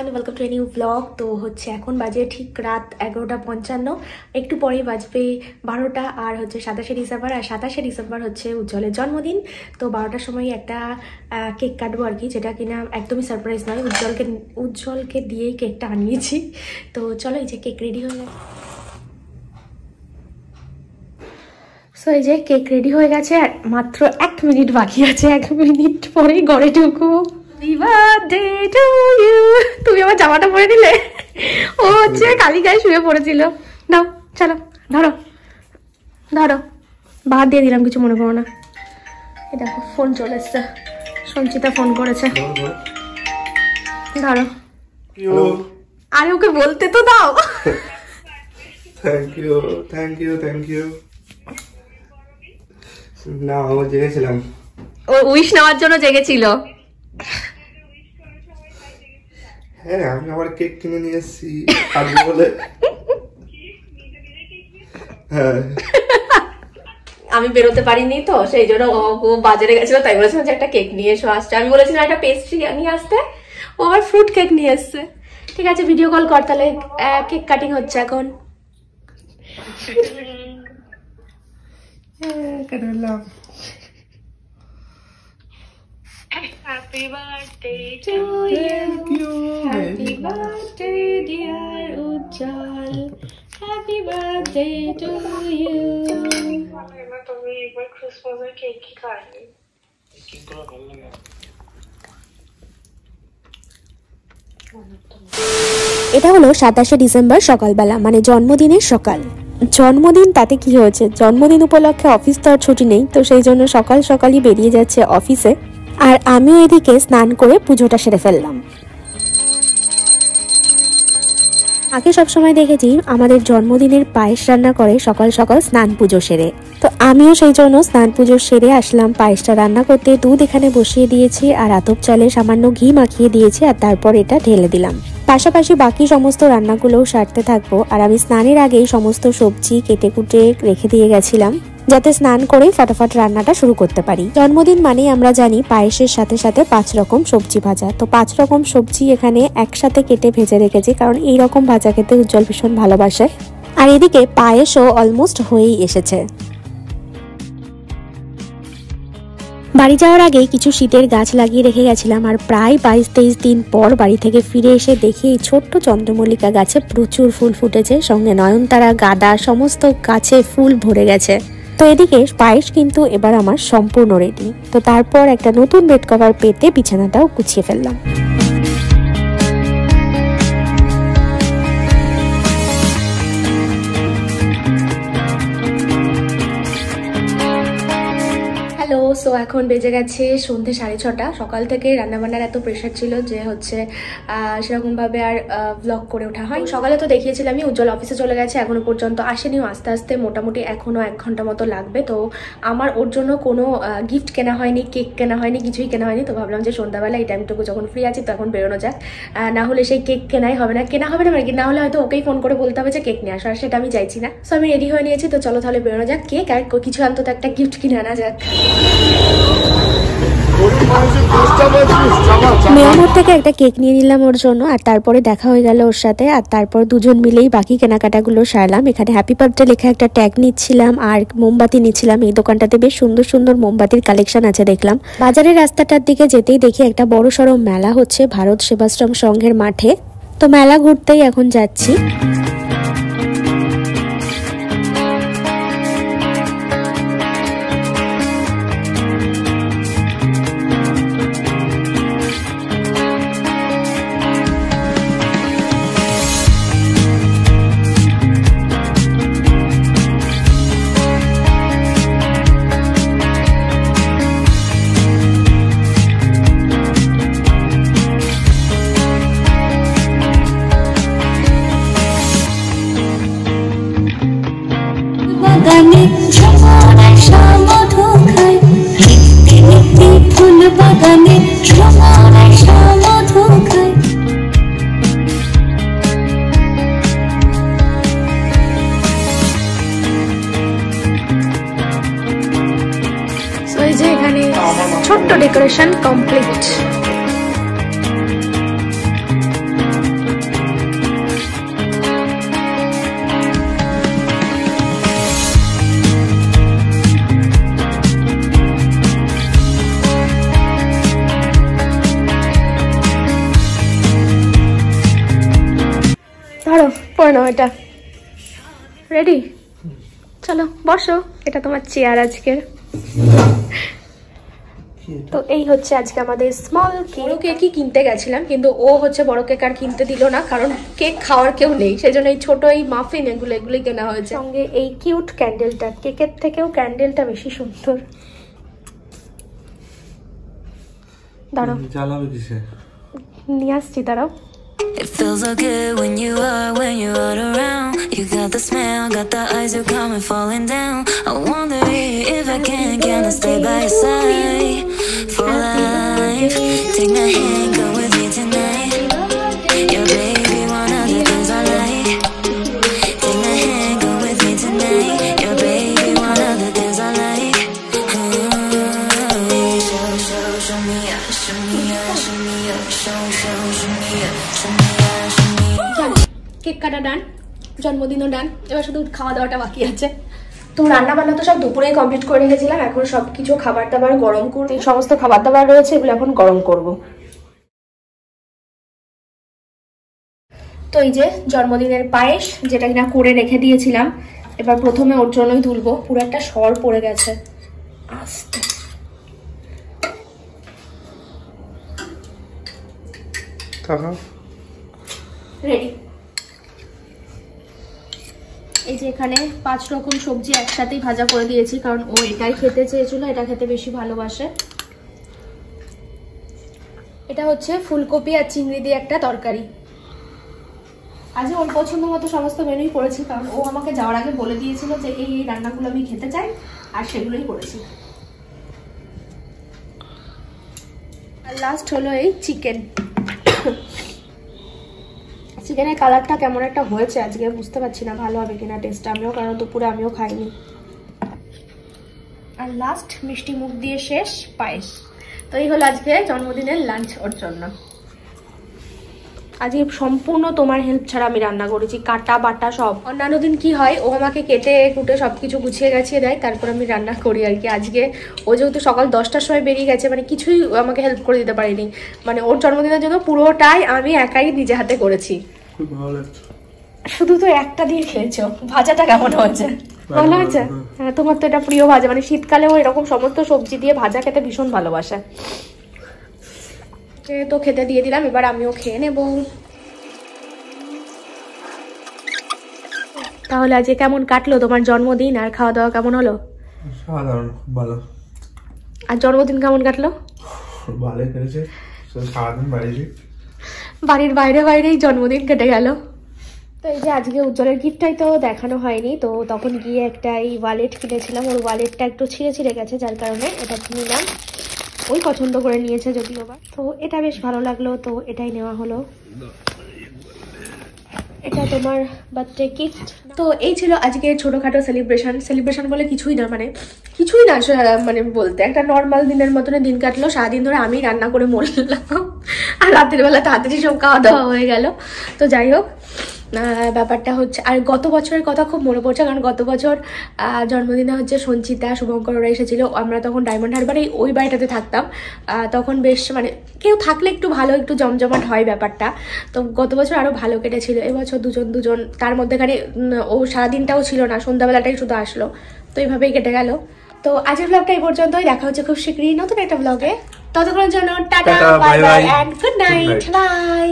Everyone, welcome to a new blog. তো হচ্ছে এখন বাজে ঠিক রাত 11:55, একটু পরেই বাজবে 12টা। আর হচ্ছে 27শে ডিসেম্বর, আর 27শে ডিসেম্বর হচ্ছে উজ্জ্বলের জন্মদিন। তো 12টার সময় একটা কেক কাটবো আর কি, যেটা কিনা একদমই সারপ্রাইজ নয়, উজ্জ্বলকে দিয়েই কেকটা আনিয়েছি। তো চলো, এই যে কেক রেডি হয়ে গেছে। সো এই যে কেক রেডি হয়ে গেছে, আর মাত্র 1 মিনিট বাকি আছে, 1 মিনিট পরেই ঘরে ঢুকবো। Happy birthday to you. তুমি আমার জামাটা পরে দিলে, ও হচ্ছে কালি গায়ে শুয়ে পড়েছিল। নাও চলো, ধরো ধরো, বাদ দিয়ে দিলাম, কিছু মনে করো না। এই দেখো ফোন চলে এসছে, সঞ্চিতা ফোন করেছে, ধরো। আরে ওকে বলতে তো দাও। Thank you thank you thank you. না ও জেগেছিলাম, ও উইশ নেওয়ার জন্য জেগেছিল। হ্যাঁ আমি আবার কেক কিনে নিয়ে এসেছি কাটবো বলে। হ্যাঁ আমি বেরোতে পারিনি, তো সেই জন্য ও বাজারে গেছিল, তাই বলেছিলাম যে একটা কেক নিয়ে এসো আসছে। আমি বলেছিলাম একটা পেস্ট্রি নিয়ে আসতে, ও আবার ফ্রুট কেক নিয়ে এসছে। ঠিক আছে, ভিডিও কল কর তাহলে, কেক কাটিং হচ্ছে এখন। কাটলাম। Happy birthday to you. Happy birthday dear Ujjwal. Happy birthday to you. তুমি একবার ক্রিসমাসের কেক কি খাইনি? কেক গুলো ভালো লাগে। এটা হলো 27শে ডিসেম্বর সকালবেলা, মানে জন্মদিনের সকাল। জন্মদিন তাতে কি হয়েছে, জন্মদিন উপলক্ষে অফিস তো আর ছুটি নেই, তো সেই জন্য সকাল সকালই বেরিয়ে যাচ্ছে অফিসে। আর আমিও এদিকে স্নান করে পুজোটা সেরে ফেললাম। আগে সবসময় দেখেছি আমাদের জন্মদিনের পায়েস রান্না করে সকাল সকাল স্নান পুজো সেরে, তো আমিও সেই জন্য স্নান পুজো সেরে আসলাম পায়েসটা রান্না করতে। দুধ এখানে বসিয়ে দিয়েছি, আর আতপ চালে সামান্য ঘি মাখিয়ে দিয়েছি, আর তারপর এটা ঢেলে দিলাম। পাশাপাশি বাকি সমস্ত রান্নাগুলোও সারতে থাকবো। আর আমি স্নানের আগেই সমস্ত সবজি কেটে কুটে রেখে দিয়ে গেছিলাম, যাতে স্নান করে ফটাফট রান্নাটা শুরু করতে পারি। জন্মদিন মানে আমরা জানি পায়েসের সাথে সাথে 5 রকম সবজি ভাজা, তো 5 রকম সবজি এখানে একসাথে কেটে ভেজে রেখেছি, কারণ এই রকম ভাজা খেতে উজ্জ্বল ভীষণ ভালোবাসে। আর এদিকে পায়েসও অলমোস্ট হয়েই এসেছে। বাড়ি যাওয়ার আগে কিছু শীতের গাছ লাগিয়ে রেখে গেছিলাম, আর প্রায় 22-23 দিন পর বাড়ি থেকে ফিরে এসে দেখি এই ছোট্ট চন্দ্রমল্লিকা গাছে প্রচুর ফুল ফুটেছে, সঙ্গে নয়নতারা, গাঁদা, সমস্ত গাছে ফুল ভরে গেছে। তো এদিকে পায়েস কিন্তু এবার আমার সম্পূর্ণ রেডি। তো তারপর একটা নতুন বেড কভার পেতে বিছানাটাও গুছিয়ে ফেললাম। সো এখন বেজে গেছে সন্ধ্যে 6:30। সকাল থেকে রান্নাবান্নার এত প্রেশার ছিল যে হচ্ছে সেরকমভাবে আর ব্লগ করে ওঠা হয়। সকালে তো দেখিয়েছিলামই উজ্জ্বল অফিসে চলে গেছে, এখনো পর্যন্ত আসেনিও, আস্তে আস্তে মোটামুটি এখনো 1 ঘন্টা মতো লাগবে। তো আমার ওর জন্য কোনো গিফট কেনা হয়নি, কেক কেনা হয়নি, কিছুই কেনা হয়নি। তো ভাবলাম যে সন্ধ্যাবেলা এই টাইমটুকু যখন ফ্রি আছি তো এখন বেরোনো যাক, না হলে সেই কেক কেনা হবে না মানে না হলে হয়তো ওকেই ফোন করে বলতে হবে যে কেক নিয়ে আসো, আর সেটা আমি চাইছি না। সো আমি রেডি হয়ে নিয়েছি, তো চলো তাহলে বেরোনো যাক, কেক আর কিছু অন্তত একটা গিফট কিনে আনা যাক। মেয়ামোর থেকে একটা কেক নিয়ে নিলাম ওর জন্য, আর তারপরে দেখা হয়ে গেল ওর সাথে, আর তারপর দুজন মিলেই বাকি কেনাকাটাগুলো সারলাম। এখানে হ্যাপি বার্থডে লেখা একটা ট্যাগ নিচ্ছিলাম, আর মোমবাতি নিচ্ছিলাম। এই দোকানটাতে বেশ সুন্দর সুন্দর মোমবাতির কালেকশন আছে দেখলাম। বাজারের রাস্তাটার দিকে যেতেই দেখি একটা বড় সড়ো মেলা হচ্ছে ভারত সেবাশ্রম সংঘের মাঠে, তো মেলা ঘুরতেই এখন যাচ্ছি। বাগানে ঝুমুর মধু খায়, মিষ্টি মিষ্টি ফুল বাগানে ঝুমুর মধু খায়। সো এই যে এখানে ছোট্ট ডেকোরেশন কমপ্লিট। নাও এটা। রেডি? চলো বসো, এটা তোমার চেয়ার আজকের। তো এই হচ্ছে আজকে আমাদের স্মল কেক। বড় কেকই কিনতে গেছিলাম, কিন্তু ও হচ্ছে বড় কেক আর কিনতে দিল না, কারণ কেক খাওয়ার কেউ নেই, সেই জন্য এই ছোট এই মাফিন এগুলোই কেনা হয়েছে। সঙ্গে এই কিউট ক্যান্ডেলটা, কেকের থেকেও ক্যান্ডেলটা বেশি সুন্দর। দাঁড়াও, জ্বালাবে কিসে? নিয়ে আসছি, দাঁড়াও। It feels so good when you're around. You got the smell, got the eyes, you're coming falling down. I wonder if I can I stay by your side for life. Take my hand, go with me tonight. Your baby, one of the things I like. Take my hand, go with me tonight. Your baby, one of the things I like. Show me up, show me up, show me up, show me up, show me up. Cake কাটা ডান, জন্মদিনও ডান, এবার শুধু খাওয়া দাওয়াটা বাকি আছে। তো রান্না বান্না তো সব দুপুরেই কমপ্লিট করে রেখেছিলাম, এখন সবকিছু খাবার দাবার গরম করব। এই সমস্ত খাবার দাবার রয়েছে, এগুলো এখন গরম করব। তো এই যে জন্মদিনের পায়েস, যেটা কিনা করে রেখে দিয়েছিলাম, এবার প্রথমে ওর জন্যই তুলবো। পুরো একটা সর পড়ে গেছে, আস্তে রেডি। এই যে এখানে 5 রকম সবজি একসাথেই ভাজা করে দিয়েছি, কারণ ও এটাই খেতে চেয়েছিল, এটা খেতে বেশি ভালোবাসে। এটা হচ্ছে ফুলকপি আর চিংড়ি দিয়ে একটা তরকারি। আজ ওর পছন্দ মতো সমস্ত মেনুই করেছি, কারণ ও আমাকে যাওয়ার আগে বলে দিয়েছিল যে এই রান্নাগুলো আমি খেতে চাই, আর সেগুলোই করেছি। আর লাস্ট হলো এই চিকেন। চিকেনের কালারটা কেমন একটা হয়েছে আজকে, বুঝতে পারছি না ভালো হবে কিনা টেস্টটা, কারণ দুপুরে আমিও খাইনি। আর লাস্ট মিষ্টি মুখ দিয়ে শেষ পায়েস। তো এই হলো আজকে জন্মদিনের লাঞ্চ ওর জন্য। আজকে সম্পূর্ণ তোমার হেল্প ছাড়া আমি রান্না করেছি, কাটা বাটা সব। অন্যান্য দিন কি হয়, ও আমাকে কেটে কুটে সবকিছু গুছিয়ে গাছিয়ে দেয়, তারপর আমি রান্না করি আর কি। আজকে ও যেহেতু সকাল 10টার সময় বেরিয়ে গেছে, মানে কিছুই আমাকে হেল্প করে দিতে পারিনি, মানে ওর জন্মদিনের জন্য পুরোটাই আমি একাই নিজে হাতে করেছি। শুধু তো একটা দিয়ে খেয়েছো। ভাজাটা কেমন হয়েছে? ভালো হয়েছে? হ্যাঁ, তোমার তো এটা প্রিয় ভাজা, মানে শীতকালেও এরকম সমস্ত সবজি দিয়ে ভাজা খেতে ভীষণ ভালোবাসে। তো খেতে দিয়ে দিলাম, এবার আমিও খেয়ে নেব। তাহলে আজকে কেমন কাটলো তোমার জন্মদিন, আর খাওয়া দাওয়া কেমন হলো? সাধারণ, ভালো। আর জন্মদিন কেমন কাটলো? ভালোই কেটেছে, সারাদিন বাড়ির বাইরেই জন্মদিন কেটে গেল। তো এই যে আজকে উজ্জ্বলের গিফটটাই তো দেখানো হয়নি, তো তখন গিয়ে একটা এই ওয়ালেট কিনেছিলাম, ওর ওয়ালেটটা একটু ছিঁড়ে গেছে, যার কারণে এটা নিলাম। ওই পছন্দ করে নিয়েছে যদিও বা, তো এটা বেশ ভালো লাগলো, তো এটাই নেওয়া হলো। এটা তোমার বার্থডে গিফট। তো এই ছিল আজকে ছোটখাটো সেলিব্রেশন বলে কিছুই না, মানে মানে বলতে একটা নর্মাল দিনের মতন দিন কাটলো। সারাদিন ধরে আমি রান্না করে মরলাম, আর রাতের বেলা তাড়াতাড়ি সব খাওয়া দাওয়া হয়ে গেল। তো যাই হোক, ব্যাপারটা হচ্ছে, আর গত বছরের কথা খুব মনে পড়ছে, কারণ গত বছর জন্মদিনে হচ্ছে সঞ্চিতা, শুভঙ্কর ওরা এসেছিল। আমরা তখন ডায়মন্ড হারবারে ওই বাড়িটাতে থাকতাম, তখন বেশ মানে কেউ থাকলে একটু ভালো, একটু জমজমাট হয় ব্যাপারটা। তো গত বছর আরও ভালো কেটেছিল, এবছর দুজন, তার মধ্যেখানে ও সারাদিনটাও ছিল না, সন্ধ্যাবেলাটাই শুধু আসলো। তো এইভাবেই কেটে গেল। তো আজকের ব্লগটা এই পর্যন্তই, দেখা হচ্ছে খুব শীঘ্রই নতুন একটা ব্লগে। ততক্ষণের জন্য টাটা, bye bye and good night, by.